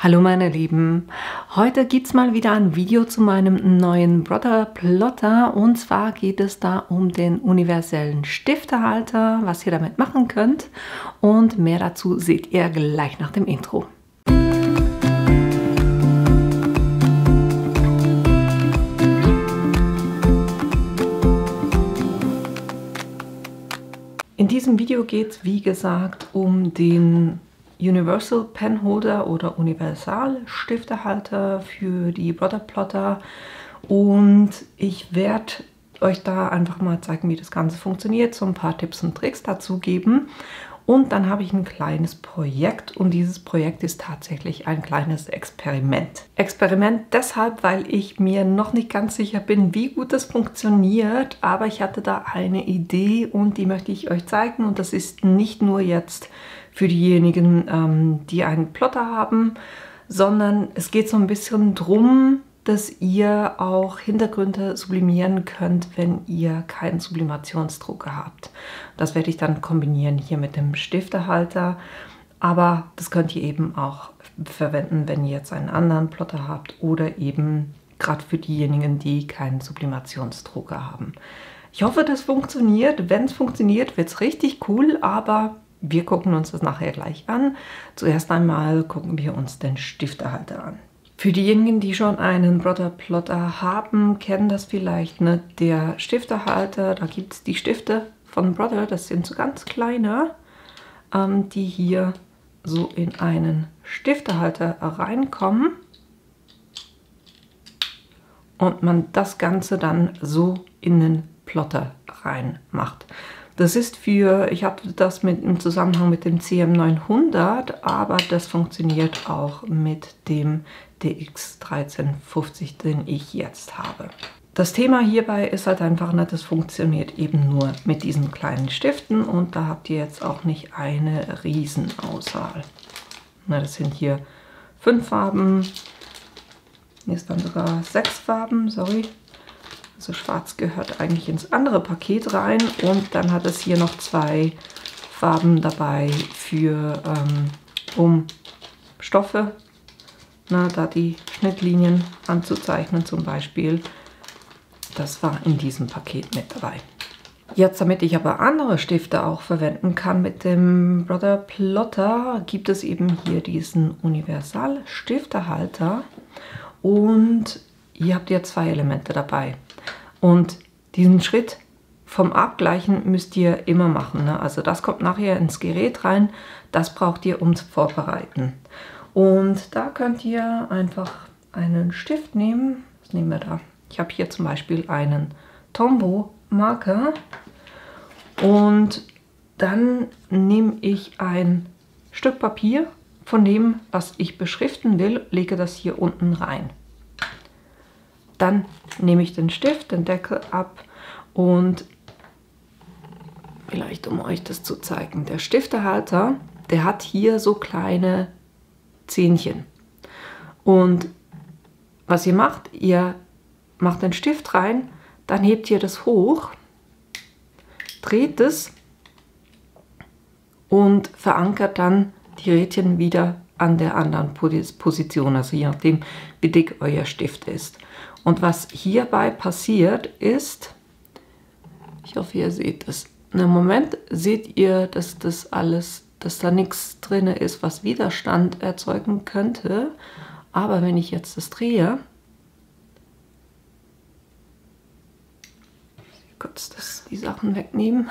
Hallo meine Lieben, heute gibt es mal wieder ein Video zu meinem neuen Brother Plotter und zwar geht es da um den universellen Stiftehalter, was ihr damit machen könnt und mehr dazu seht ihr gleich nach dem Intro. In diesem Video geht es wie gesagt um den Universal Pen Holder oder Universal Stiftehalter für die Brother Plotter und ich werde euch da einfach mal zeigen, wie das Ganze funktioniert, so ein paar Tipps und Tricks dazu geben und dann habe ich ein kleines Projekt und dieses Projekt ist tatsächlich ein kleines Experiment. Experiment deshalb, weil ich mir noch nicht ganz sicher bin, wie gut das funktioniert, aber ich hatte da eine Idee und die möchte ich euch zeigen und das ist nicht nur jetzt für diejenigen, die einen Plotter haben, sondern es geht so ein bisschen drum, dass ihr auch Hintergründe sublimieren könnt, wenn ihr keinen Sublimationsdrucker habt. Das werde ich dann kombinieren hier mit dem Stiftehalter, aber das könnt ihr eben auch verwenden, wenn ihr jetzt einen anderen Plotter habt oder eben gerade für diejenigen, die keinen Sublimationsdrucker haben. Ich hoffe, das funktioniert. Wenn es funktioniert, wird es richtig cool, aber wir gucken uns das nachher gleich an. Zuerst einmal gucken wir uns den Stiftehalter an. Für diejenigen, die schon einen Brother Plotter haben, kennen das vielleicht, ne? Der Stiftehalter, da gibt es die Stifte von Brother, das sind so ganz kleine, die hier so in einen Stiftehalter reinkommen und man das Ganze dann so in den Plotter rein macht. Das ist für, ich hatte das im Zusammenhang mit dem CM900, aber das funktioniert auch mit dem DX1350, den ich jetzt habe. Das Thema hierbei ist halt einfach, ne, das funktioniert eben nur mit diesen kleinen Stiften und da habt ihr jetzt auch nicht eine Riesenauswahl. Na, das sind hier 5 Farben, hier ist dann sogar 6 Farben, sorry. Also schwarz gehört eigentlich ins andere Paket rein und dann hat es hier noch 2 Farben dabei für um Stoffe, na, da die Schnittlinien anzuzeichnen zum Beispiel. Das war in diesem Paket mit dabei. Jetzt, damit ich aber andere Stifte auch verwenden kann mit dem Brother Plotter, gibt es eben hier diesen Universal Stiftehalter und hier habt ihr 2 Elemente dabei. Und diesen Schritt vom Abgleichen müsst ihr immer machen, ne? Also das kommt nachher ins Gerät rein, das braucht ihr, um zu vorbereiten. Und da könnt ihr einfach einen Stift nehmen. Was nehmen wir da? Ich habe hier zum Beispiel einen Tombow Marker und dann nehme ich ein Stück Papier von dem, was ich beschriften will, lege das hier unten rein. Dann nehme ich den Stift, den Deckel ab und vielleicht um euch das zu zeigen, der Stiftehalter, der hat hier so kleine Zähnchen. Und was ihr macht den Stift rein, dann hebt ihr das hoch, dreht es und verankert dann die Rädchen wieder an der anderen Position, also je nachdem, wie dick euer Stift ist. Und was hierbei passiert ist, ich hoffe, ihr seht es. Im Moment seht ihr, dass dass da nichts drin ist, was Widerstand erzeugen könnte. Aber wenn ich jetzt das drehe, kurz die Sachen wegnehmen.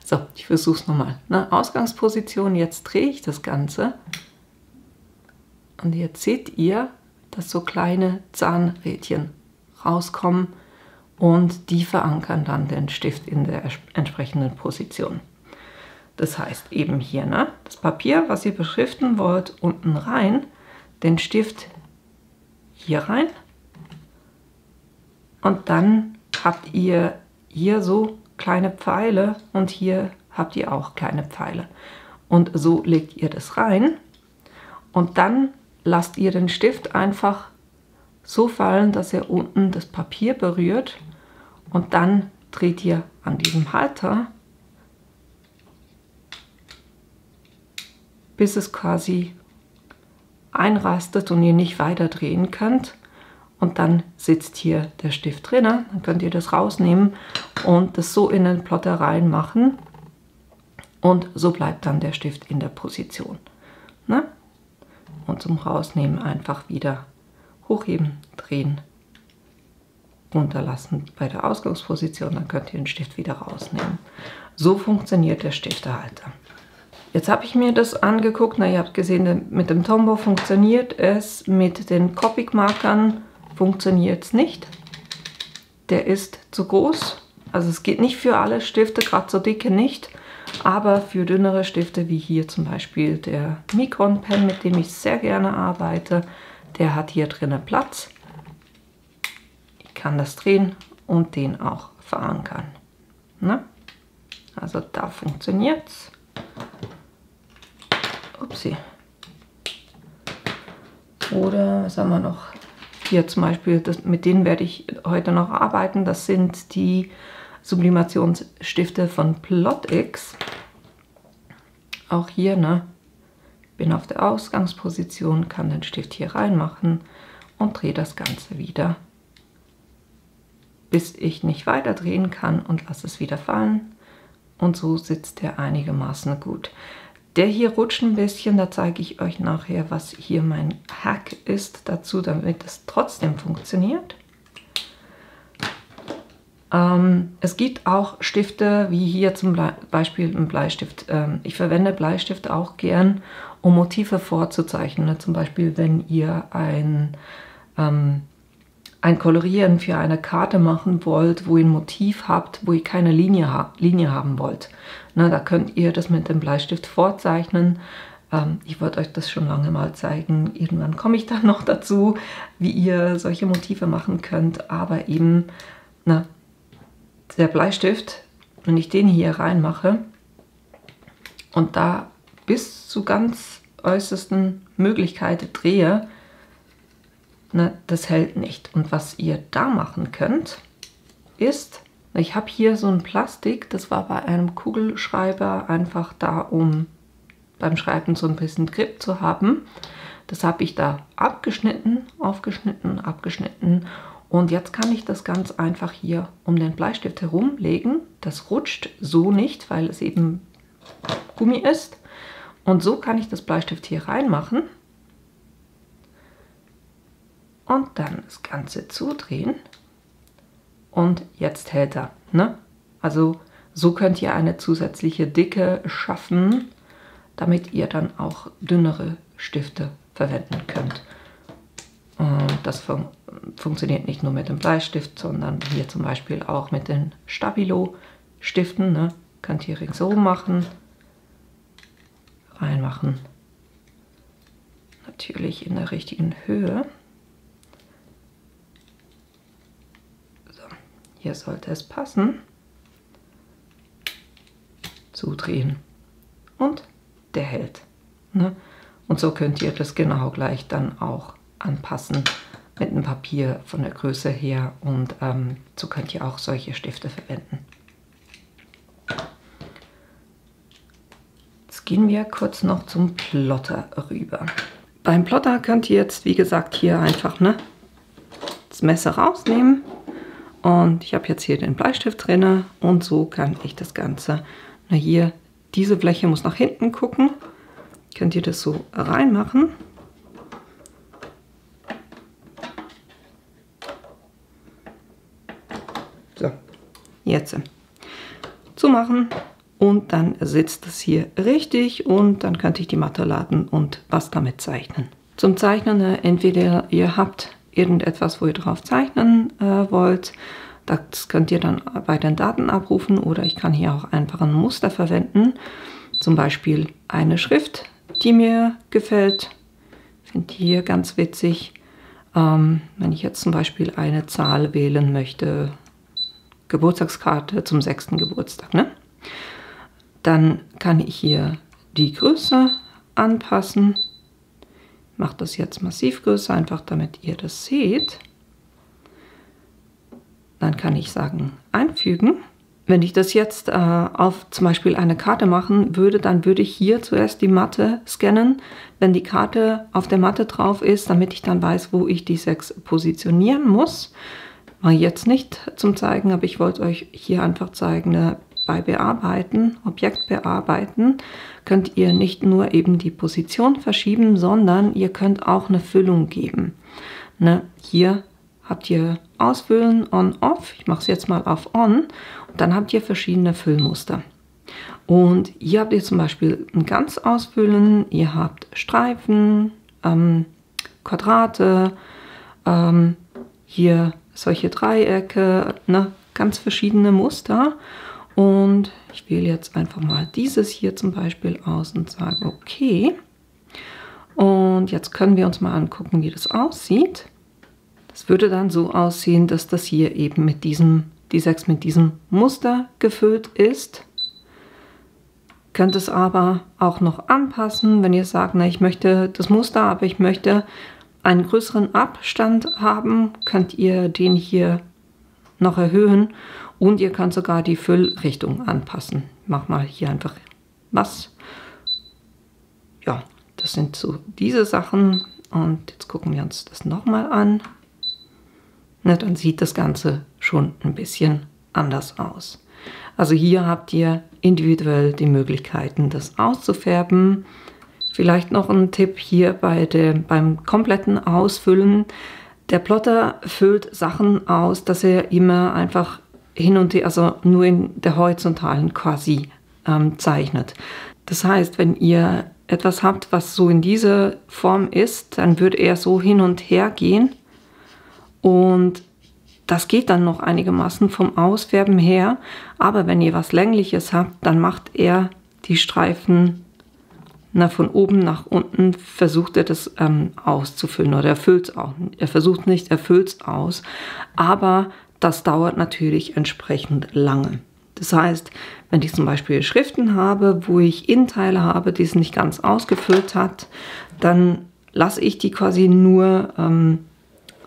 So, ich versuche es nochmal. Ausgangsposition, jetzt drehe ich das Ganze. Und jetzt seht ihr, dass so kleine Zahnrädchen rauskommen und die verankern dann den Stift in der entsprechenden Position. Das heißt eben hier, ne, das Papier, was ihr beschriften wollt, unten rein, den Stift hier rein und dann habt ihr hier so kleine Pfeile und hier habt ihr auch kleine Pfeile. Und so legt ihr das rein und dann lasst ihr den Stift einfach so fallen, dass er unten das Papier berührt und dann dreht ihr an diesem Halter, bis es quasi einrastet und ihr nicht weiter drehen könnt. Und dann sitzt hier der Stift drin. Dann könnt ihr das rausnehmen und das so in den Plotter reinmachen. Und so bleibt dann der Stift in der Position. Ne? Und zum Rausnehmen einfach wieder hochheben, drehen, runterlassen bei der Ausgangsposition. Dann könnt ihr den Stift wieder rausnehmen. So funktioniert der Stiftehalter. Jetzt habe ich mir das angeguckt. Na, ihr habt gesehen, mit dem Tombow funktioniert es. Mit den Copic-Markern funktioniert es nicht. Der ist zu groß. Also es geht nicht für alle Stifte, gerade so dicke nicht. Aber für dünnere Stifte, wie hier zum Beispiel der Micron Pen, mit dem ich sehr gerne arbeite, der hat hier drinnen Platz. Ich kann das drehen und den auch verankern. Ne? Also da funktioniert es. Upsi. Oder was haben wir noch? Hier zum Beispiel, mit denen werde ich heute noch arbeiten. Das sind die Sublimationsstifte von PlotX. Auch hier, ne? Bin auf der Ausgangsposition, kann den Stift hier reinmachen und drehe das Ganze wieder, bis ich nicht weiter drehen kann und lasse es wieder fallen. Und so sitzt der einigermaßen gut. Der hier rutscht ein bisschen, da zeige ich euch nachher, was hier mein Hack ist dazu, damit es trotzdem funktioniert. Es gibt auch Stifte, wie hier zum Beispiel ein Bleistift. Ich verwende Bleistift auch gern, um Motive vorzuzeichnen. Zum Beispiel, wenn ihr ein Kolorieren für eine Karte machen wollt, wo ihr ein Motiv habt, wo ihr keine Linie haben wollt. Na, da könnt ihr das mit dem Bleistift vorzeichnen. Ich wollte euch das schon lange mal zeigen. Irgendwann komme ich dann noch dazu, wie ihr solche Motive machen könnt. Aber eben, na, der Bleistift, wenn ich den hier reinmache und da bis zu ganz äußersten Möglichkeiten drehe, ne, das hält nicht. Und was ihr da machen könnt, ist, ich habe hier so ein Plastik, das war bei einem Kugelschreiber einfach da, um beim Schreiben so ein bisschen Grip zu haben. Das habe ich da abgeschnitten, aufgeschnitten, abgeschnitten. Und jetzt kann ich das ganz einfach hier um den Bleistift herumlegen. Das rutscht so nicht, weil es eben Gummi ist. Und so kann ich das Bleistift hier reinmachen. Und dann das Ganze zudrehen. Und jetzt hält er. Ne? Also so könnt ihr eine zusätzliche Dicke schaffen, damit ihr dann auch dünnere Stifte verwenden könnt. Und das funktioniert nicht nur mit dem Bleistift, sondern hier zum Beispiel auch mit den Stabilo-Stiften. Ne? Könnt ihr ringsherum machen, reinmachen. Natürlich in der richtigen Höhe. So, hier sollte es passen. Zudrehen. Und der hält. Ne? Und so könnt ihr das genau gleich dann auch anpassen mit einem Papier von der Größe her, und so könnt ihr auch solche Stifte verwenden. Jetzt gehen wir kurz noch zum Plotter rüber. Beim Plotter könnt ihr jetzt, wie gesagt, hier einfach das Messer rausnehmen, und ich habe jetzt hier den Bleistift drin, und so kann ich das Ganze, na hier, diese Fläche muss nach hinten gucken, könnt ihr das so reinmachen. So, jetzt zumachen und dann sitzt es hier richtig, und dann könnte ich die Matte laden und was damit zeichnen. Zum Zeichnen, entweder ihr habt irgendetwas, wo ihr drauf zeichnen wollt, das könnt ihr dann bei den Daten abrufen, oder ich kann hier auch einfach ein Muster verwenden, zum Beispiel eine Schrift, die mir gefällt, finde ich hier ganz witzig. Wenn ich jetzt zum Beispiel eine Zahl wählen möchte, Geburtstagskarte zum 6. Geburtstag, ne? Dann kann ich hier die Größe anpassen. Ich mache das jetzt massiv größer, einfach damit ihr das seht. Dann kann ich sagen, einfügen. Wenn ich das jetzt auf zum Beispiel eine Karte machen würde, dann würde ich hier zuerst die Matte scannen, wenn die Karte auf der Matte drauf ist, damit ich dann weiß, wo ich die 6 positionieren muss. Mache ich jetzt nicht zum Zeigen, aber ich wollte euch hier einfach zeigen, bei Bearbeiten, Objekt bearbeiten, könnt ihr nicht nur eben die Position verschieben, sondern ihr könnt auch eine Füllung geben. Hier habt ihr Ausfüllen, On, Off. Ich mache es jetzt mal auf On. Und dann habt ihr verschiedene Füllmuster. Und hier habt ihr zum Beispiel ein ganz Ausfüllen. Ihr habt Streifen, Quadrate, hier solche Dreiecke, ganz verschiedene Muster. Und ich wähle jetzt einfach mal dieses hier zum Beispiel aus und sage okay. Und jetzt können wir uns mal angucken, wie das aussieht. Das würde dann so aussehen, dass das hier eben mit die 6 mit diesem Muster gefüllt ist. Könnt es aber auch noch anpassen, wenn ihr sagt, ich möchte das Muster, aber ich möchte einen größeren Abstand haben, könnt ihr den hier noch erhöhen und ihr könnt sogar die Füllrichtung anpassen. Ich mache mal hier einfach was. Ja, das sind so diese Sachen und jetzt gucken wir uns das nochmal an. Dann sieht das Ganze schon ein bisschen anders aus. Also hier habt ihr individuell die Möglichkeiten, das auszufärben. Vielleicht noch ein Tipp hier beim kompletten Ausfüllen. Der Plotter füllt Sachen aus, dass er immer einfach hin und her, also nur in der horizontalen quasi zeichnet. Das heißt, wenn ihr etwas habt, was so in dieser Form ist, dann würde er so hin und her gehen. Und das geht dann noch einigermaßen vom Ausfärben her. Aber wenn ihr was Längliches habt, dann macht er die Streifen von oben nach unten, versucht er das auszufüllen. Oder er füllt es auch. Er versucht nicht, er füllt es aus. Aber das dauert natürlich entsprechend lange. Das heißt, wenn ich zum Beispiel Schriften habe, wo ich Innenteile habe, die es nicht ganz ausgefüllt hat, dann lasse ich die quasi nur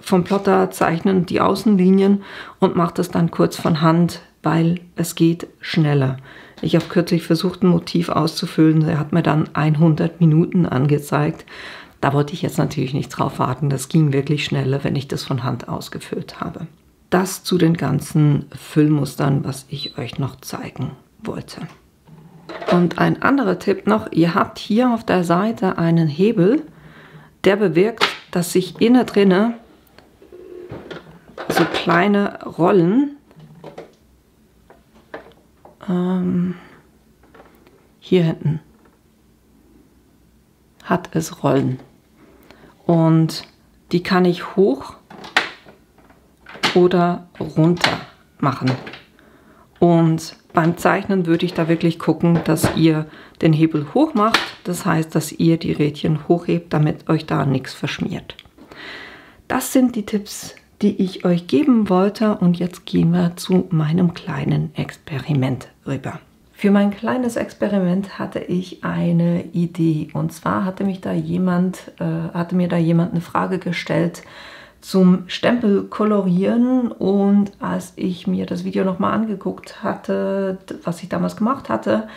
vom Plotter zeichnen, die Außenlinien, und mache das dann kurz von Hand, weil es geht schneller. Ich habe kürzlich versucht, ein Motiv auszufüllen, der hat mir dann 100 Minuten angezeigt. Da wollte ich jetzt natürlich nicht drauf warten, das ging wirklich schneller, wenn ich das von Hand ausgefüllt habe. Das zu den ganzen Füllmustern, was ich euch noch zeigen wollte. Und ein anderer Tipp noch, ihr habt hier auf der Seite einen Hebel, der bewirkt, dass sich innen drinne so kleine Rollen, hier hinten hat es Rollen und die kann ich hoch oder runter machen. Und beim Zeichnen würde ich da wirklich gucken, dass ihr den Hebel hoch macht. Das heißt, dass ihr die Rädchen hochhebt, damit euch da nichts verschmiert. Das sind die Tipps, die ich euch geben wollte. Und jetzt gehen wir zu meinem kleinen Experiment rüber. Für mein kleines Experiment hatte ich eine Idee. Und zwar hatte mir da jemand eine Frage gestellt zum Stempel kolorieren, und als ich mir das Video nochmal angeguckt hatte, was ich damals gemacht hatte,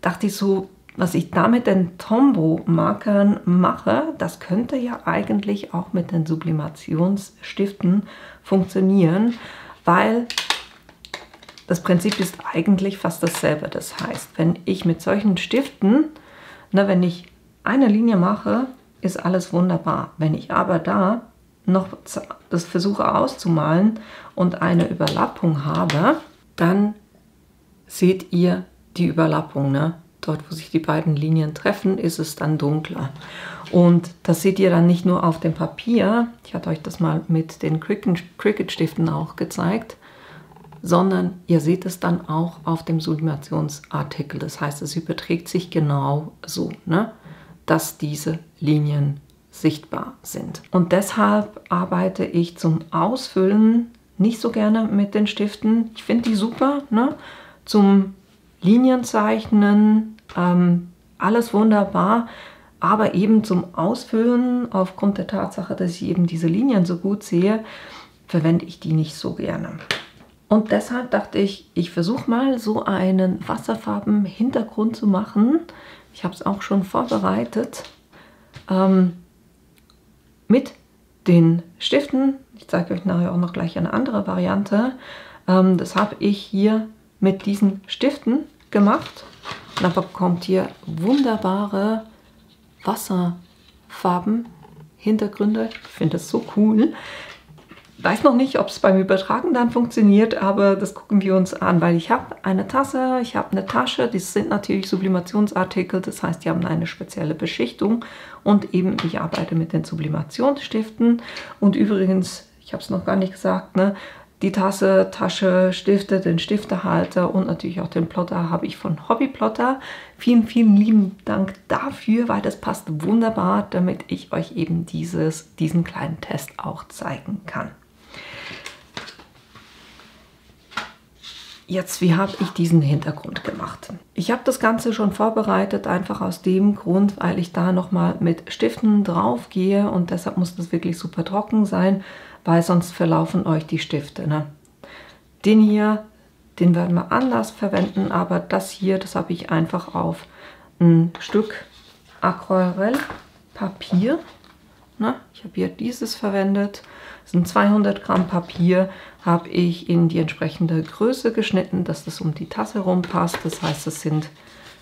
dachte ich so, was ich da mit den Tombow-Markern mache, das könnte ja eigentlich auch mit den Sublimationsstiften funktionieren, weil das Prinzip ist eigentlich fast dasselbe. Das heißt, wenn ich mit solchen Stiften, wenn ich eine Linie mache, ist alles wunderbar. Wenn ich aber da noch das versuche auszumalen und eine Überlappung habe, dann seht ihr die Überlappung. Dort, wo sich die beiden Linien treffen, ist es dann dunkler. Und das seht ihr dann nicht nur auf dem Papier, ich hatte euch das mal mit den Cricut-Stiften auch gezeigt, sondern ihr seht es dann auch auf dem Sublimationsartikel. Das heißt, es überträgt sich genau so, dass diese Linien sichtbar sind. Und deshalb arbeite ich zum Ausfüllen nicht so gerne mit den Stiften. Ich finde die super, zum Linienzeichnen, alles wunderbar, aber eben zum Ausfüllen, aufgrund der Tatsache, dass ich eben diese Linien so gut sehe, verwende ich die nicht so gerne. Und deshalb dachte ich, ich versuche mal so einen Wasserfarben-Hintergrund zu machen. Ich habe es auch schon vorbereitet mit den Stiften. Ich zeige euch nachher auch noch gleich eine andere Variante. Das habe ich hier mit diesen Stiften gemacht. Und dann bekommt ihr wunderbare Wasserfarben, Hintergründe. Ich finde das so cool. Weiß noch nicht, ob es beim Übertragen dann funktioniert, aber das gucken wir uns an, weil ich habe eine Tasse, ich habe eine Tasche, das sind natürlich Sublimationsartikel, das heißt, die haben eine spezielle Beschichtung und eben ich arbeite mit den Sublimationsstiften. Und übrigens, ich habe es noch gar nicht gesagt, ne, die Tasse, Tasche, Stifte, den Stiftehalter und natürlich auch den Plotter habe ich von Hobbyplotter. Vielen, vielen lieben Dank dafür, weil das passt wunderbar, damit ich euch eben diesen kleinen Test auch zeigen kann. Jetzt, wie habe ich diesen Hintergrund gemacht? Ich habe das Ganze schon vorbereitet, einfach aus dem Grund, weil ich da nochmal mit Stiften drauf gehe und deshalb muss das wirklich super trocken sein, weil sonst verlaufen euch die Stifte. Ne? Den hier, den werden wir anders verwenden, aber das hier, das habe ich einfach auf ein Stück Aquarellpapier. Ne? Ich habe hier dieses verwendet. Das sind 200 Gramm Papier, habe ich in die entsprechende Größe geschnitten, dass das um die Tasse rum passt. Das heißt, es sind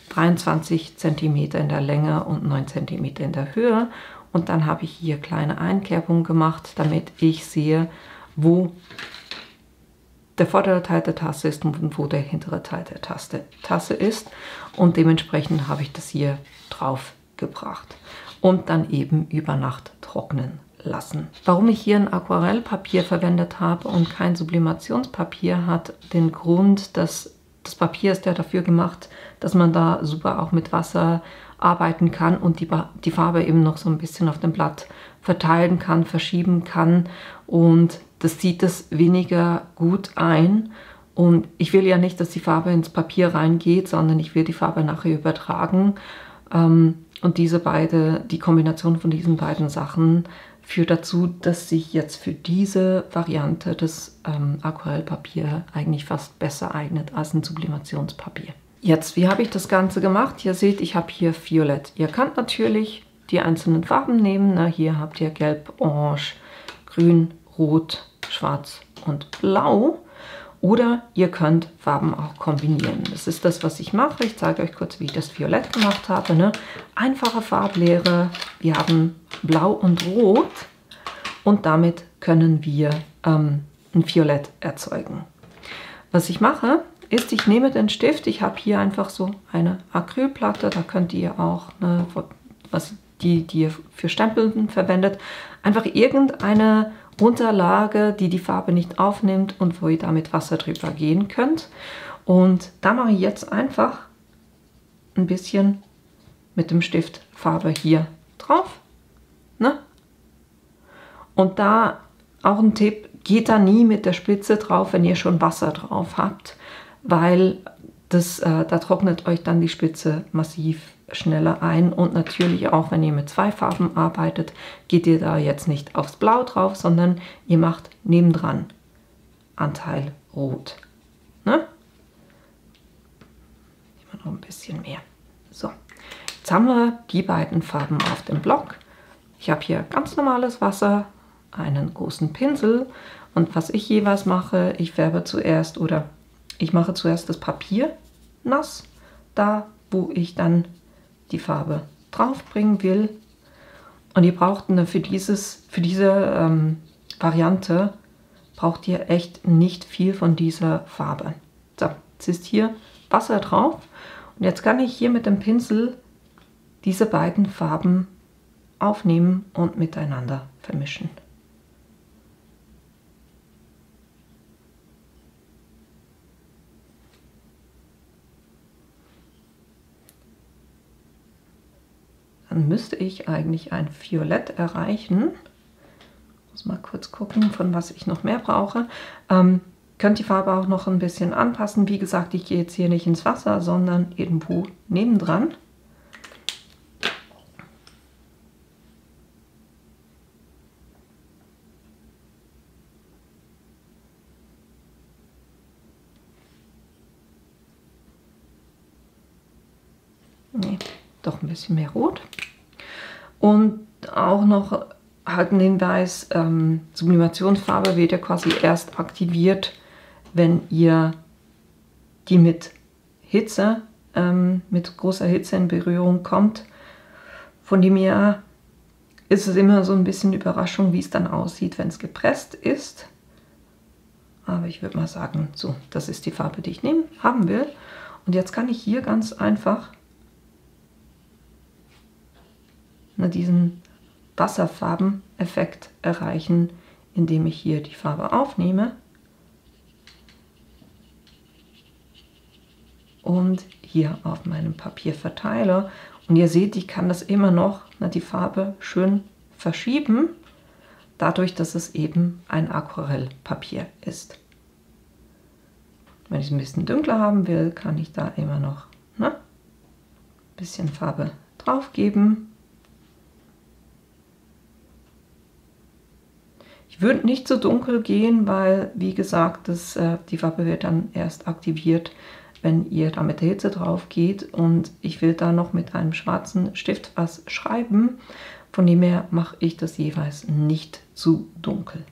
23 cm in der Länge und 9 cm in der Höhe. Und dann habe ich hier kleine Einkerbungen gemacht, damit ich sehe, wo der vordere Teil der Tasse ist und wo der hintere Teil der Tasse ist. Und dementsprechend habe ich das hier drauf gebracht und dann eben über Nacht trocknen lassen. Warum ich hier ein Aquarellpapier verwendet habe und kein Sublimationspapier, hat den Grund, dass das Papier ist ja dafür gemacht, dass man da super auch mit Wasser arbeiten kann und die Farbe eben noch so ein bisschen auf dem Blatt verteilen kann, verschieben kann und das zieht es weniger gut ein. Und ich will ja nicht, dass die Farbe ins Papier reingeht, sondern ich will die Farbe nachher übertragen. Und die Kombination von diesen beiden Sachen führt dazu, dass sich jetzt für diese Variante das Aquarellpapier eigentlich fast besser eignet als ein Sublimationspapier. Jetzt, wie habe ich das Ganze gemacht? Ihr seht, ich habe hier Violett. Ihr könnt natürlich die einzelnen Farben nehmen. Na, hier habt ihr Gelb, Orange, Grün, Rot, Schwarz und Blau. Oder ihr könnt Farben auch kombinieren. Das ist das, was ich mache. Ich zeige euch kurz, wie ich das Violett gemacht habe. Ne? Einfache Farblehre. Wir haben Blau und Rot. Und damit können wir ein Violett erzeugen. Was ich mache, ist, ich nehme den Stift. Ich habe hier einfach so eine Acrylplatte. Da könnt ihr auch, ne, die ihr für Stempeln verwendet, einfach irgendeine Unterlage, die die Farbe nicht aufnimmt und wo ihr da mit Wasser drüber gehen könnt. Und da mache ich jetzt einfach ein bisschen mit dem Stift Farbe hier drauf. Ne? Und da auch ein Tipp, geht da nie mit der Spitze drauf, wenn ihr schon Wasser drauf habt, weil da trocknet euch dann die Spitze massiv schneller ein. Und natürlich auch, wenn ihr mit zwei Farben arbeitet, geht ihr da jetzt nicht aufs Blau drauf, sondern ihr macht nebendran Anteil Rot. Ne? Ich mache noch ein bisschen mehr. So, jetzt haben wir die beiden Farben auf dem Block. Ich habe hier ganz normales Wasser, einen großen Pinsel und was ich jeweils mache, ich mache zuerst das Papier nass, da wo ich dann die Farbe drauf bringen will. Und ihr braucht für diese Variante braucht ihr echt nicht viel von dieser Farbe. So, jetzt ist hier Wasser drauf und jetzt kann ich hier mit dem Pinsel diese beiden Farben aufnehmen und miteinander vermischen. Dann müsste ich eigentlich ein Violett erreichen. Ich muss mal kurz gucken, von was ich noch mehr brauche. Könnt die Farbe auch noch ein bisschen anpassen. Wie gesagt, ich gehe jetzt hier nicht ins Wasser, sondern irgendwo nebendran. Nee, doch ein bisschen mehr Rot. Und auch noch halt ein Hinweis, Sublimationsfarbe wird ja quasi erst aktiviert, wenn ihr die mit Hitze, mit großer Hitze in Berührung kommt. Von dem her ist es immer so ein bisschen Überraschung, wie es dann aussieht, wenn es gepresst ist. Aber ich würde mal sagen, so, das ist die Farbe, die ich haben will. Und jetzt kann ich hier ganz einfach diesen Wasserfarbeneffekt erreichen, indem ich hier die Farbe aufnehme und hier auf meinem Papier verteile. Und ihr seht, ich kann das immer noch, die Farbe schön verschieben, dadurch, dass es eben ein Aquarellpapier ist. Wenn ich es ein bisschen dunkler haben will, kann ich da immer noch ein bisschen Farbe drauf geben. Ich würde nicht so dunkel gehen, weil, wie gesagt, die Farbe wird dann erst aktiviert, wenn ihr da mit der Hitze drauf geht. Und ich will da noch mit einem schwarzen Stift was schreiben. Von dem her mache ich das jeweils nicht zu dunkel.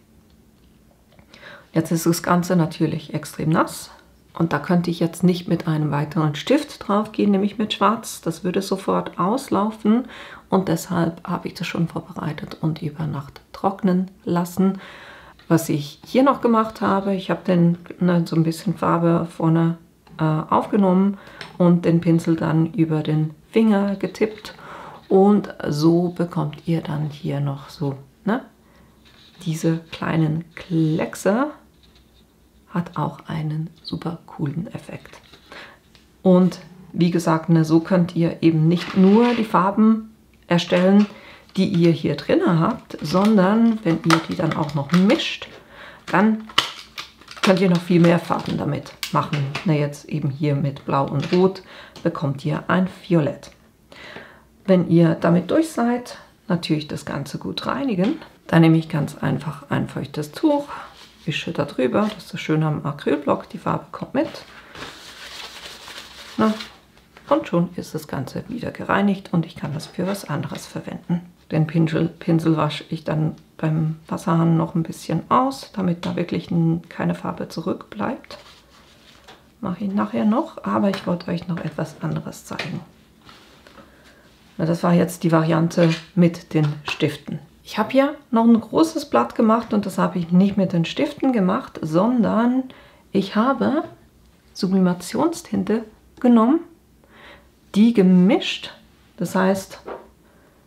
Jetzt ist das Ganze natürlich extrem nass. Und da könnte ich jetzt nicht mit einem weiteren Stift drauf gehen, nämlich mit Schwarz. Das würde sofort auslaufen und deshalb habe ich das schon vorbereitet und über Nacht trocknen lassen. Was ich hier noch gemacht habe, ich habe so ein bisschen Farbe vorne aufgenommen und den Pinsel dann über den Finger getippt. Und so bekommt ihr dann hier noch so diese kleinen Kleckse. Hat auch einen super coolen Effekt. Und wie gesagt, so könnt ihr eben nicht nur die Farben erstellen, die ihr hier drin habt, sondern wenn ihr die dann auch noch mischt, dann könnt ihr noch viel mehr Farben damit machen. Jetzt eben hier mit Blau und Rot bekommt ihr ein Violett. Wenn ihr damit durch seid, natürlich das Ganze gut reinigen. Dann nehme ich ganz einfach ein feuchtes Tuch, wische da drüber, das ist das Schöne am Acrylblock, die Farbe kommt mit. Und schon ist das Ganze wieder gereinigt und ich kann das für was anderes verwenden. Den Pinsel wasche ich dann beim Wasserhahn noch ein bisschen aus, damit da wirklich keine Farbe zurückbleibt. Mache ich nachher noch, aber ich wollte euch noch etwas anderes zeigen. Das war jetzt die Variante mit den Stiften. Ich habe hier noch ein großes Blatt gemacht und das habe ich nicht mit den Stiften gemacht, sondern ich habe Sublimationstinte genommen, die gemischt. Das heißt,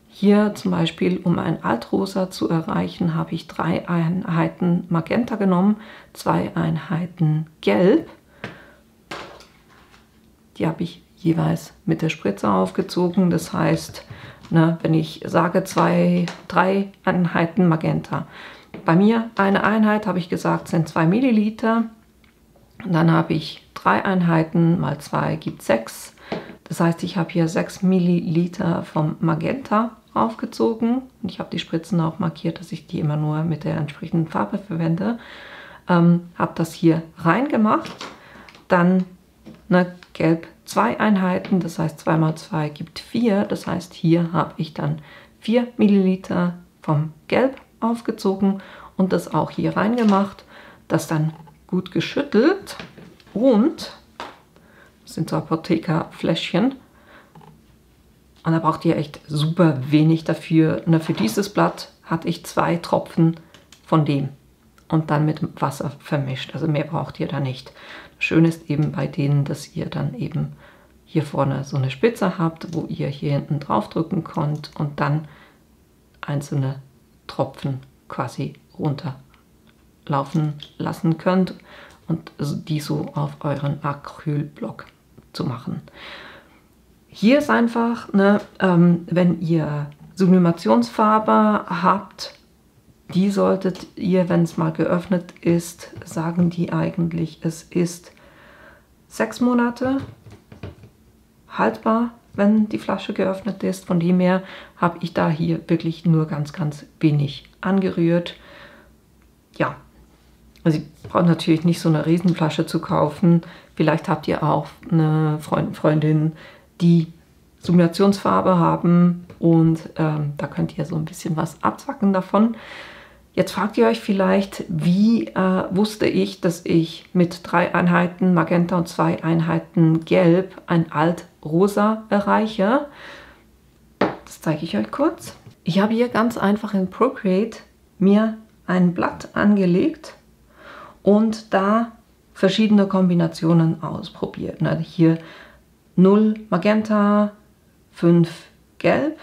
hier zum Beispiel, um ein Altrosa zu erreichen, habe ich 3 Einheiten Magenta genommen, 2 Einheiten Gelb. Die habe ich jeweils mit der Spritze aufgezogen. Das heißt, wenn ich sage 3 Einheiten Magenta. Bei mir eine Einheit, habe ich gesagt, sind 2 Milliliter. Und dann habe ich 3 Einheiten mal 2 gibt 6. Das heißt, ich habe hier 6 Milliliter vom Magenta aufgezogen. Und ich habe die Spritzen auch markiert, dass ich die immer nur mit der entsprechenden Farbe verwende. Habe das hier reingemacht. Dann Gelb 2 Einheiten, das heißt 2 mal 2 gibt 4. Das heißt, hier habe ich dann 4 Milliliter vom Gelb aufgezogen und das auch hier reingemacht. Das dann gut geschüttelt und das sind so Apothekerfläschchen. Und da braucht ihr echt super wenig dafür. Für dieses Blatt hatte ich 2 Tropfen von dem und dann mit Wasser vermischt. Also mehr braucht ihr da nicht. Schön ist eben bei denen, dass ihr dann eben hier vorne so eine Spitze habt, wo ihr hier hinten drauf drücken könnt und dann einzelne Tropfen quasi runterlaufen lassen könnt und die so auf euren Acrylblock zu machen. Hier ist einfach, wenn ihr Sublimationsfarbe habt, die solltet ihr, wenn es mal geöffnet ist, sagen die eigentlich, es ist 6 Monate haltbar, wenn die Flasche geöffnet ist. Von dem her habe ich da hier wirklich nur ganz, ganz wenig angerührt. Ja, also ihr braucht natürlich nicht so eine Riesenflasche zu kaufen. Vielleicht habt ihr auch eine Freundin, die Sublimationsfarbe haben und da könnt ihr so ein bisschen was abzwacken davon. Jetzt fragt ihr euch vielleicht, wie wusste ich, dass ich mit 3 Einheiten Magenta und 2 Einheiten Gelb ein Altrosa erreiche. Das zeige ich euch kurz. Ich habe hier ganz einfach in Procreate mir ein Blatt angelegt und da verschiedene Kombinationen ausprobiert. Hier 0 Magenta, 5 Gelb.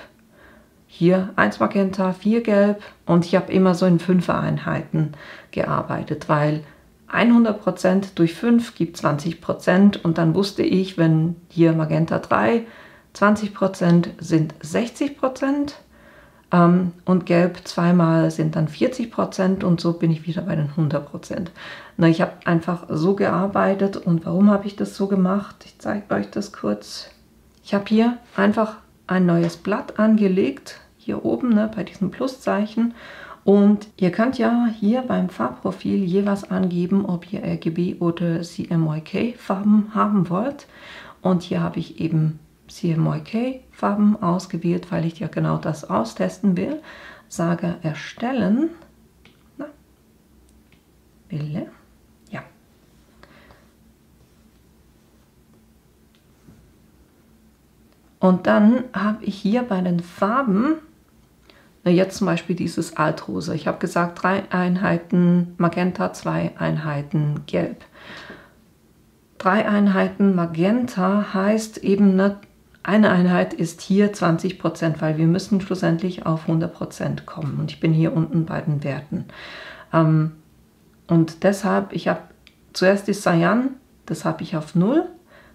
Hier 1 Magenta, 4 Gelb und ich habe immer so in 5er-Einheiten gearbeitet, weil 100% durch 5 gibt 20% und dann wusste ich, wenn hier Magenta 3, 20% sind 60% und Gelb zweimal sind dann 40% und so bin ich wieder bei den 100%. Ich habe einfach so gearbeitet und warum habe ich das so gemacht? Ich zeige euch das kurz. Ich habe hier einfach ein neues Blatt angelegt, hier oben bei diesem Pluszeichen und ihr könnt ja hier beim Farbprofil jeweils angeben, ob ihr RGB oder CMYK Farben haben wollt und hier habe ich eben CMYK Farben ausgewählt, weil ich ja genau das austesten will. Sage erstellen, Bilder, ja. Und dann habe ich hier bei den Farben, jetzt zum Beispiel dieses Altrosa. Ich habe gesagt 3 Einheiten Magenta, 2 Einheiten Gelb. 3 Einheiten Magenta heißt eben, eine Einheit ist hier 20%, weil wir müssen schlussendlich auf 100% kommen. Und ich bin hier unten bei den Werten. Und deshalb, ich habe zuerst die Cyan, das habe ich auf 0.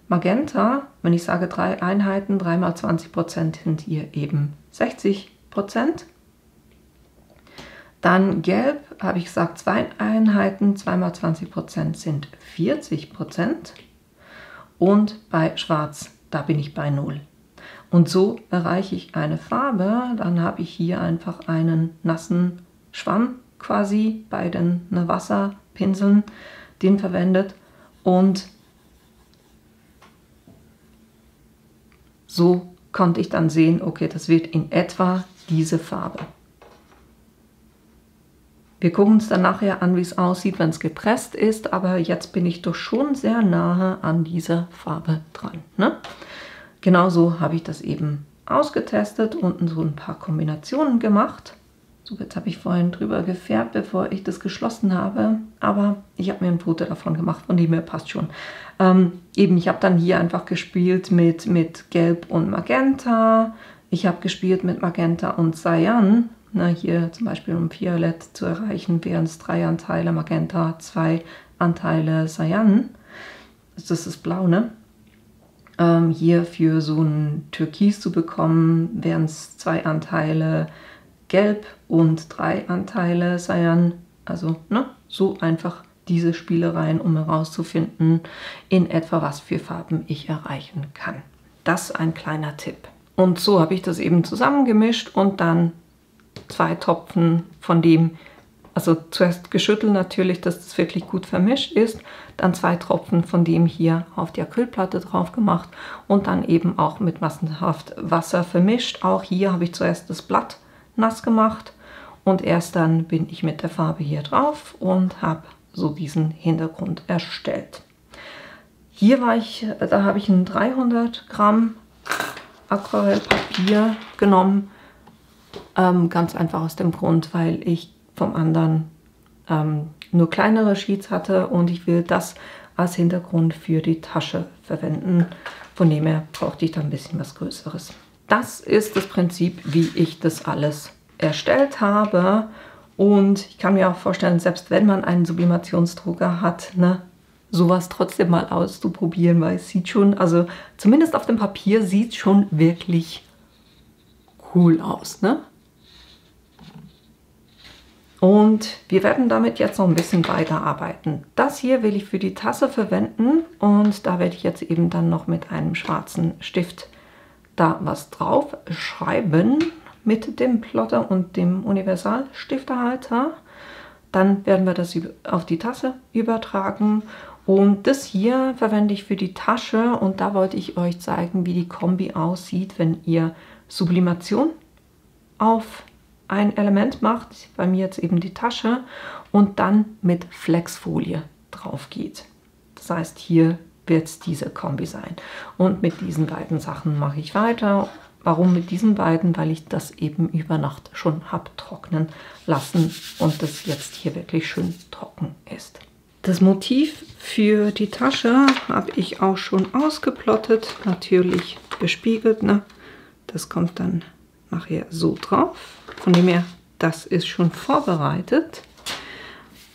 Magenta, wenn ich sage 3 Einheiten, 3 mal 20% sind hier eben 60%. Dann Gelb, habe ich gesagt 2 Einheiten, 2 mal 20% sind 40%. Und bei Schwarz, da bin ich bei 0. Und so erreiche ich eine Farbe, dann habe ich hier einfach einen nassen Schwamm quasi bei den Wasserpinseln, den verwendet und so konnte ich dann sehen, okay, das wird in etwa diese Farbe. Wir gucken uns dann nachher an, wie es aussieht, wenn es gepresst ist, aber jetzt bin ich doch schon sehr nahe an dieser Farbe dran. Genauso habe ich das eben ausgetestet und so ein paar Kombinationen gemacht. So, jetzt habe ich vorhin drüber gefärbt, bevor ich das geschlossen habe, aber ich habe mir ein Foto davon gemacht, von dem her passt schon. Ich habe dann hier einfach gespielt mit Gelb und Magenta. Ich habe gespielt mit Magenta und Cyan. Hier zum Beispiel um Violett zu erreichen, wären es 3 Anteile Magenta, 2 Anteile Cyan. Das ist das Blau, hier für so ein Türkis zu bekommen, wären es 2 Anteile Gelb und 3 Anteile Cyan. Also so einfach diese Spielereien, um herauszufinden, in etwa was für Farben ich erreichen kann. Das ist ein kleiner Tipp. Und so habe ich das eben zusammengemischt und dann 2 Tropfen von dem, also zuerst geschüttelt natürlich, dass es wirklich gut vermischt ist, dann 2 Tropfen von dem hier auf die Acrylplatte drauf gemacht und dann eben auch mit massenhaft Wasser vermischt. Auch hier habe ich zuerst das Blatt nass gemacht und erst dann bin ich mit der Farbe hier drauf und habe so diesen Hintergrund erstellt. Hier da habe ich ein 300 Gramm Aquarellpapier genommen, ganz einfach aus dem Grund, weil ich vom anderen nur kleinere Sheets hatte und ich will das als Hintergrund für die Tasche verwenden. Von dem her brauchte ich da ein bisschen was Größeres. Das ist das Prinzip, wie ich das alles erstellt habe. Und ich kann mir auch vorstellen, selbst wenn man einen Sublimationsdrucker hat, sowas trotzdem mal auszuprobieren, weil es sieht schon, also zumindest auf dem Papier sieht es schon wirklich cool aus, Und wir werden damit jetzt noch ein bisschen weiterarbeiten. Das hier will ich für die Tasse verwenden und da werde ich jetzt eben dann noch mit einem schwarzen Stift da was drauf schreiben mit dem Plotter und dem Universal-Stifterhalter. Dann werden wir das auf die Tasse übertragen Und das hier verwende ich für die Tasche und da wollte ich euch zeigen, wie die Kombi aussieht, wenn ihr Sublimation auf ein Element macht, bei mir jetzt eben die Tasche, und dann mit Flexfolie drauf geht. Das heißt, hier wird es diese Kombi sein. Und mit diesen beiden Sachen mache ich weiter. Warum mit diesen beiden? Weil ich das eben über Nacht schon habe trocknen lassen und das jetzt hier wirklich schön trocken ist. Das Motiv für die Tasche habe ich auch schon ausgeplottet, natürlich gespiegelt, ne? Das kommt dann nachher so drauf. Von dem her, das ist schon vorbereitet.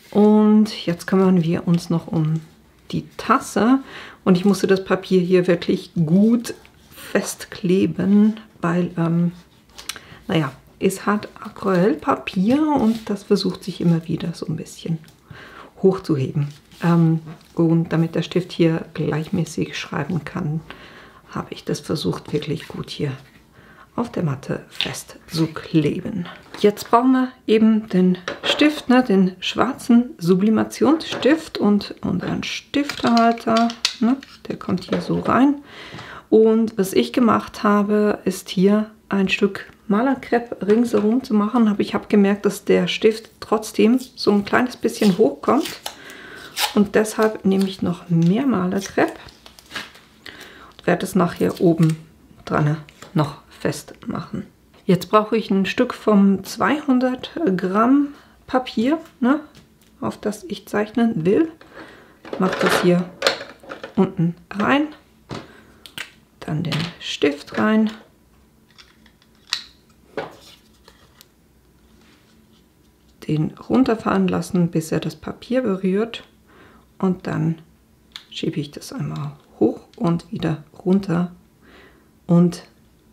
Und jetzt kümmern wir uns noch um die Tasse. Und ich musste das Papier hier wirklich gut festkleben, weil, naja, es hat Aquarellpapier und das versucht sich immer wieder so ein bisschen hochzuheben. Und damit der Stift hier gleichmäßig schreiben kann, habe ich das versucht, wirklich gut hier auf der Matte festzukleben. Jetzt brauchen wir eben den Stift, ne, den schwarzen Sublimationsstift und unseren Stiftehalter. Ne, der kommt hier so rein. Und was ich gemacht habe, ist hier ein Stück Malerkrepp ringsherum zu machen. Aber ich habe gemerkt, dass der Stift trotzdem so ein kleines bisschen hochkommt. Und deshalb nehme ich noch mehr Malerkrepp und werde es nachher oben dran noch festmachen. Jetzt brauche ich ein Stück vom 200 Gramm Papier, ne, auf das ich zeichnen will. Mache das hier unten rein, dann den Stift rein. Den runterfahren lassen, bis er das Papier berührt und dann schiebe ich das einmal hoch und wieder runter und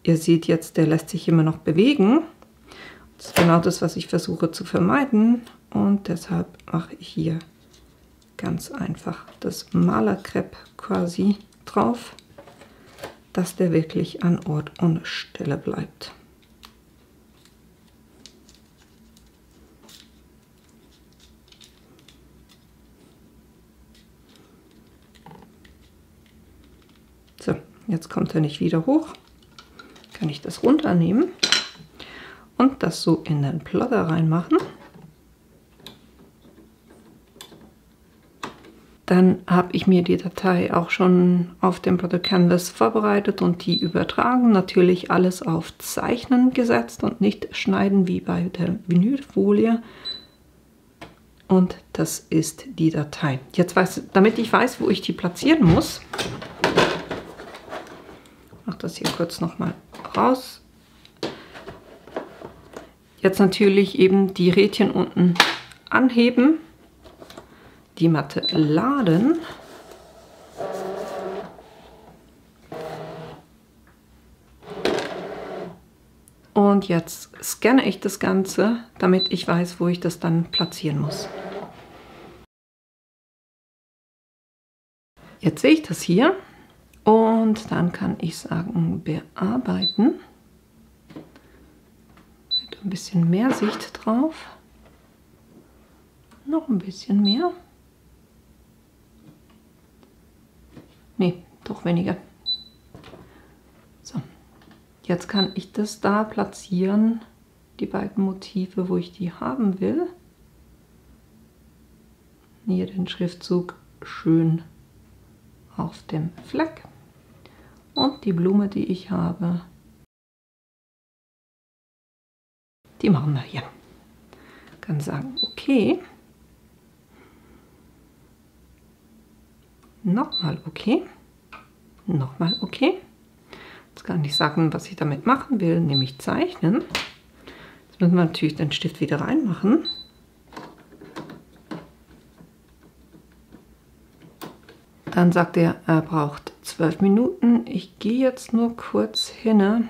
ihr seht jetzt, der lässt sich immer noch bewegen. Das ist genau das, was ich versuche zu vermeiden und deshalb mache ich hier ganz einfach das Malerkrepp quasi drauf, dass der wirklich an Ort und Stelle bleibt. So, jetzt kommt er nicht wieder hoch. Kann ich das runternehmen und das so in den Plotter reinmachen. Dann habe ich mir die Datei auch schon auf dem Plotter Canvas vorbereitet und die übertragen. Natürlich alles auf Zeichnen gesetzt und nicht schneiden wie bei der Vinylfolie. Und das ist die Datei. Jetzt damit ich weiß, wo ich die platzieren muss, mache das hier kurz nochmal raus. Jetzt natürlich eben die Rädchen unten anheben, die Matte laden und jetzt scanne ich das Ganze, damit ich weiß, wo ich das dann platzieren muss. Jetzt sehe ich das hier. Und dann kann ich sagen, bearbeiten. Ein bisschen mehr Sicht drauf. Noch ein bisschen mehr. Nee, doch weniger. So, jetzt kann ich das da platzieren, die beiden Motive, wo ich die haben will. Hier den Schriftzug schön auf dem Fleck. Und die Blume, die ich habe, die machen wir hier. Ich kann sagen, okay. Nochmal okay. Nochmal okay. Jetzt kann ich sagen, was ich damit machen will, nämlich zeichnen. Jetzt müssen wir natürlich den Stift wieder reinmachen. Dann sagt er, er braucht 12 Minuten. Ich gehe jetzt nur kurz hin.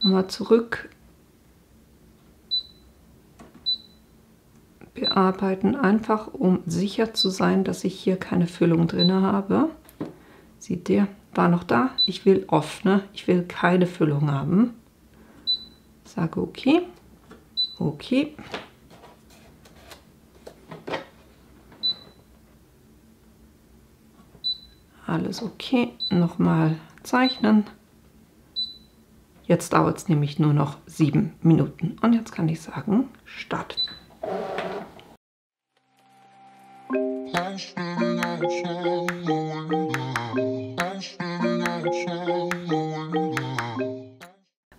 Nochmal zurück. Bearbeiten, einfach um sicher zu sein, dass ich hier keine Füllung drin habe. Seht ihr, war noch da. Ich will offene, ich will keine Füllung haben. Sage okay. Okay. alles okay. Nochmal zeichnen. Jetzt dauert es nämlich nur noch 7 Minuten. Und jetzt kann ich sagen, Start.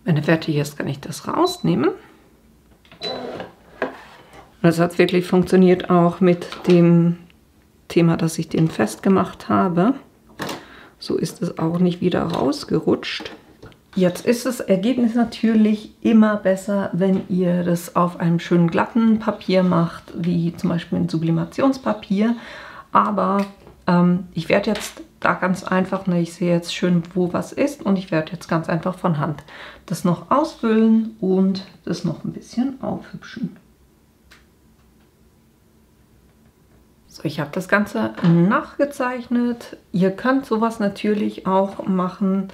Wenn er fertig ist, kann ich das rausnehmen. Das hat wirklich funktioniert auch mit dem Thema, dass ich den festgemacht habe. So ist es auch nicht wieder rausgerutscht. Jetzt ist das Ergebnis natürlich immer besser, wenn ihr das auf einem schönen glatten Papier macht, wie zum Beispiel ein Sublimationspapier. Aber ich werde jetzt da ganz einfach, ne, ich sehe jetzt schön, wo was ist, und ich werde jetzt ganz einfach von Hand das noch ausfüllen und das noch ein bisschen aufhübschen. So, ich habe das Ganze nachgezeichnet. Ihr könnt sowas natürlich auch machen,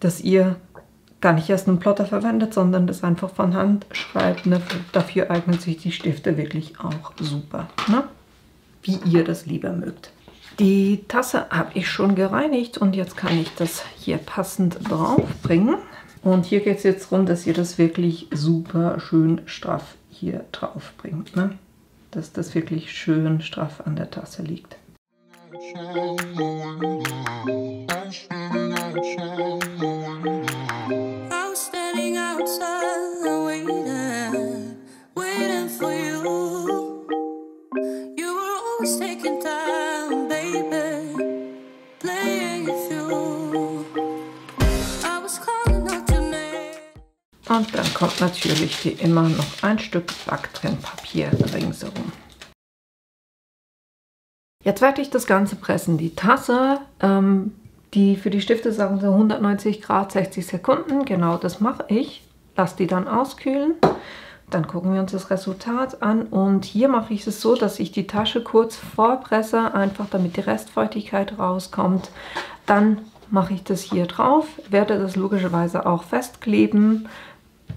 dass ihr gar nicht erst einen Plotter verwendet, sondern das einfach von Hand schreibt. Ne? Dafür eignen sich die Stifte wirklich auch super, ne? Wie ihr das lieber mögt. Die Tasse habe ich schon gereinigt und jetzt kann ich das hier passend drauf bringen. Und hier geht es jetzt darum, dass ihr das wirklich super schön straff hier drauf bringt, ne? Dass das wirklich schön straff an der Tasse liegt. Und dann kommt natürlich wie immer noch ein Stück Backtrennpapier ringsherum. Jetzt werde ich das Ganze pressen. Die Tasse, die für die Stifte sagen so 190 Grad, 60 Sekunden. Genau das mache ich. Lasse die dann auskühlen. Dann gucken wir uns das Resultat an. Und hier mache ich es so, dass ich die Tasche kurz vorpresse, einfach damit die Restfeuchtigkeit rauskommt. Dann mache ich das hier drauf, werde das logischerweise auch festkleben,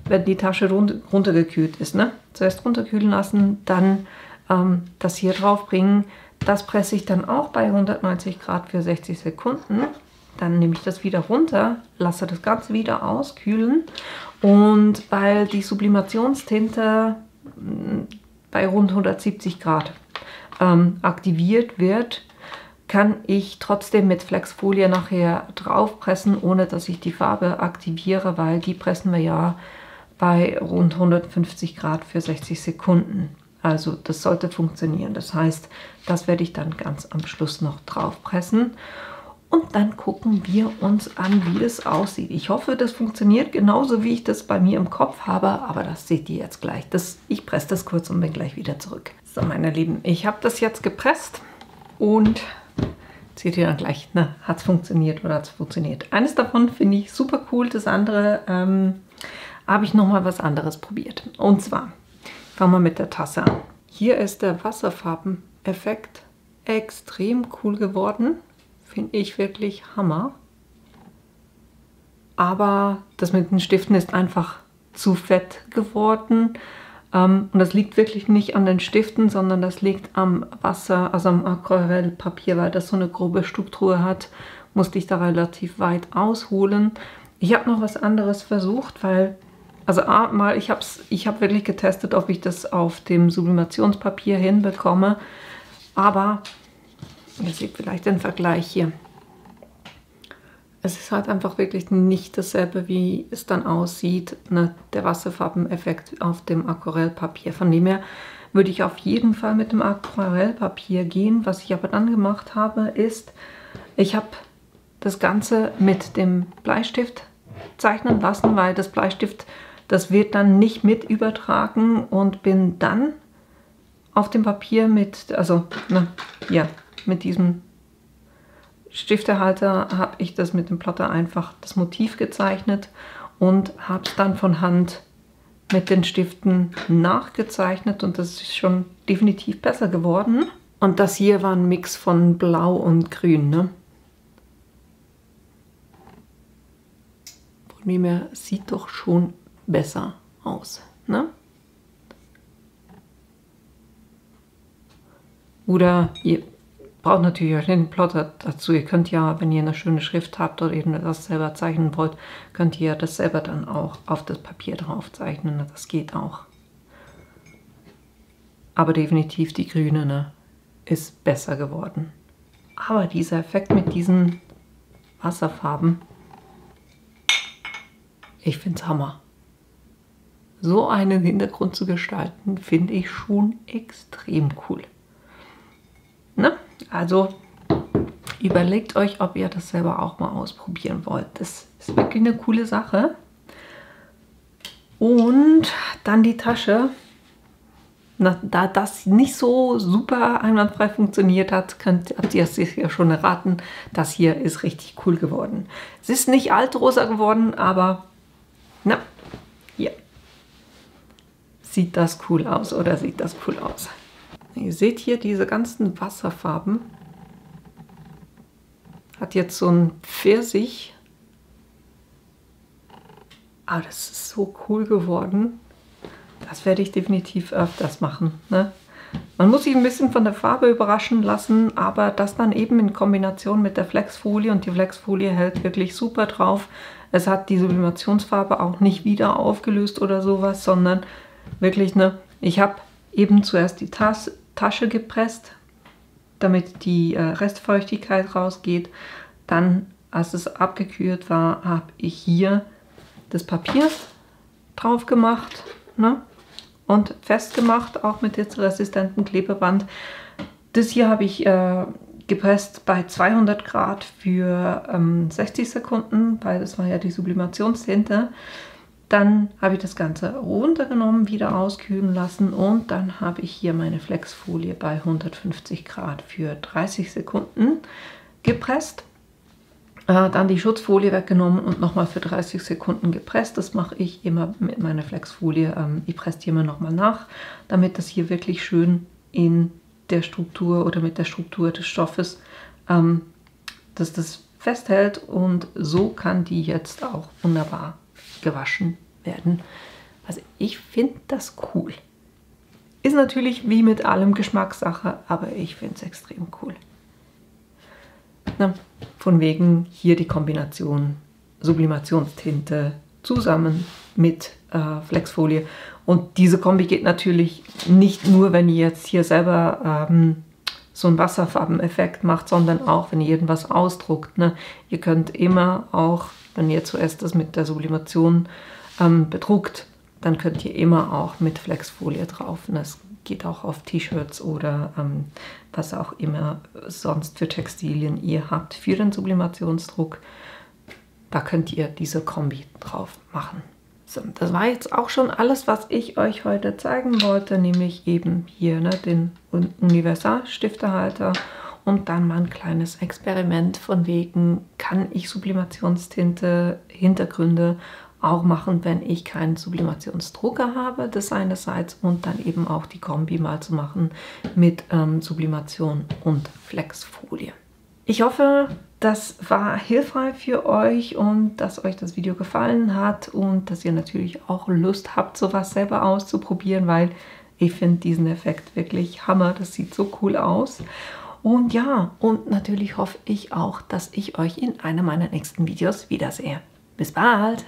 wenn die Tasche runtergekühlt ist. Ne? Zuerst runterkühlen lassen, dann das hier drauf bringen. Das presse ich dann auch bei 190 Grad für 60 Sekunden. Dann nehme ich das wieder runter, lasse das Ganze wieder auskühlen. Und weil die Sublimationstinte bei rund 170 Grad aktiviert wird, kann ich trotzdem mit Flexfolie nachher drauf pressen, ohne dass ich die Farbe aktiviere, weil die pressen wir ja bei rund 150 Grad für 60 Sekunden. Also das sollte funktionieren. Das heißt, das werde ich dann ganz am Schluss noch drauf pressen. Und dann gucken wir uns an, wie das aussieht. Ich hoffe, das funktioniert genauso, wie ich das bei mir im Kopf habe. Aber das seht ihr jetzt gleich. Ich presse das kurz und bin gleich wieder zurück. So, meine Lieben, ich habe das jetzt gepresst. Und seht ihr dann gleich, ne, hat es funktioniert oder hat es funktioniert. Eines davon finde ich super cool. Das andere habe ich nochmal was anderes probiert. Und zwar fangen wir mit der Tasse an. Hier ist der Wasserfarbeneffekt extrem cool geworden. Finde ich wirklich Hammer. Aber das mit den Stiften ist einfach zu fett geworden. Und das liegt wirklich nicht an den Stiften, sondern das liegt am Wasser, also am Aquarellpapier, weil das so eine grobe Struktur hat, musste ich da relativ weit ausholen. Ich habe noch was anderes versucht, weil, also ich habe wirklich getestet, ob ich das auf dem Sublimationspapier hinbekomme, aber ihr seht vielleicht den Vergleich hier. Es ist halt einfach wirklich nicht dasselbe, wie es dann aussieht, ne, der Wasserfarbeneffekt auf dem Aquarellpapier. Von dem her würde ich auf jeden Fall mit dem Aquarellpapier gehen. Was ich aber dann gemacht habe, ist, ich habe das Ganze mit dem Bleistift zeichnen lassen, weil das Bleistift, das wird dann nicht mit übertragen, und bin dann auf dem Papier mit, also ne, ja, mit diesem Stiftehalter habe ich das mit dem Plotter einfach das Motiv gezeichnet und habe es dann von Hand mit den Stiften nachgezeichnet, und das ist schon definitiv besser geworden. Und das hier war ein Mix von Blau und Grün, ne? Von dem her sieht doch schon besser aus, ne? Oder braucht natürlich auch den Plotter dazu. Ihr könnt ja, wenn ihr eine schöne Schrift habt oder eben das selber zeichnen wollt, könnt ihr das selber dann auch auf das Papier drauf zeichnen. Das geht auch. Aber definitiv die grüne, ne, ist besser geworden. Aber dieser Effekt mit diesen Wasserfarben, ich finde es Hammer. So einen Hintergrund zu gestalten, finde ich schon extrem cool. Ne? Also überlegt euch, ob ihr das selber auch mal ausprobieren wollt. Das ist wirklich eine coole Sache. Und dann die Tasche. Na, da das nicht so super einwandfrei funktioniert hat, habt ihr es ja schon erraten. Das hier ist richtig cool geworden. Es ist nicht altrosa geworden, aber na, hier. Sieht das cool aus oder sieht das cool aus? Ihr seht hier diese ganzen Wasserfarben. Hat jetzt so ein Pfirsich. Aber das ist so cool geworden. Das werde ich definitiv öfters machen. Ne? Man muss sich ein bisschen von der Farbe überraschen lassen, aber das dann eben in Kombination mit der Flexfolie. Und die Flexfolie hält wirklich super drauf. Es hat die Sublimationsfarbe auch nicht wieder aufgelöst oder sowas, sondern wirklich, ne, ich habe eben zuerst die Tasche gepresst, damit die Restfeuchtigkeit rausgeht. Dann, als es abgekühlt war, habe ich hier das Papier drauf gemacht, ne, und festgemacht, auch mit hitzeresistenten Klebeband. Das hier habe ich gepresst bei 200 Grad für 60 Sekunden, weil das war ja die Sublimationstinte. Dann habe ich das Ganze runtergenommen, wieder auskühlen lassen und dann habe ich hier meine Flexfolie bei 150 Grad für 30 Sekunden gepresst. Dann die Schutzfolie weggenommen und nochmal für 30 Sekunden gepresst. Das mache ich immer mit meiner Flexfolie. Ich presse die immer nochmal nach, damit das hier wirklich schön in der Struktur oder mit der Struktur des Stoffes, dass das festhält. Und so kann die jetzt auch wunderbar gewaschen werden. Also ich finde das cool. Ist natürlich wie mit allem Geschmackssache, aber ich finde es extrem cool. Na, von wegen hier die Kombination Sublimationstinte zusammen mit Flexfolie. Und diese Kombi geht natürlich nicht nur, wenn ihr jetzt hier selber so einen Wasserfarbeneffekt macht, sondern auch, wenn ihr irgendwas ausdruckt. Ne? Ihr könnt immer auch, wenn ihr zuerst das mit der Sublimation bedruckt, dann könnt ihr immer auch mit Flexfolie drauf. Und das geht auch auf T-Shirts oder was auch immer sonst für Textilien ihr habt für den Sublimationsdruck. Da könnt ihr diese Kombi drauf machen. So, das war jetzt auch schon alles, was ich euch heute zeigen wollte, nämlich eben hier, ne, den Universal-Stiftehalter und dann mal ein kleines Experiment von wegen, kann ich Sublimationstinte, Hintergründe auch machen, wenn ich keinen Sublimationsdrucker habe, das einerseits, und dann eben auch die Kombi mal zu machen mit Sublimation und Flexfolie. Ich hoffe, das war hilfreich für euch und dass euch das Video gefallen hat und dass ihr natürlich auch Lust habt, sowas selber auszuprobieren, weil ich finde diesen Effekt wirklich Hammer. Das sieht so cool aus. Und ja, und natürlich hoffe ich auch, dass ich euch in einem meiner nächsten Videos wiedersehe. Bis bald!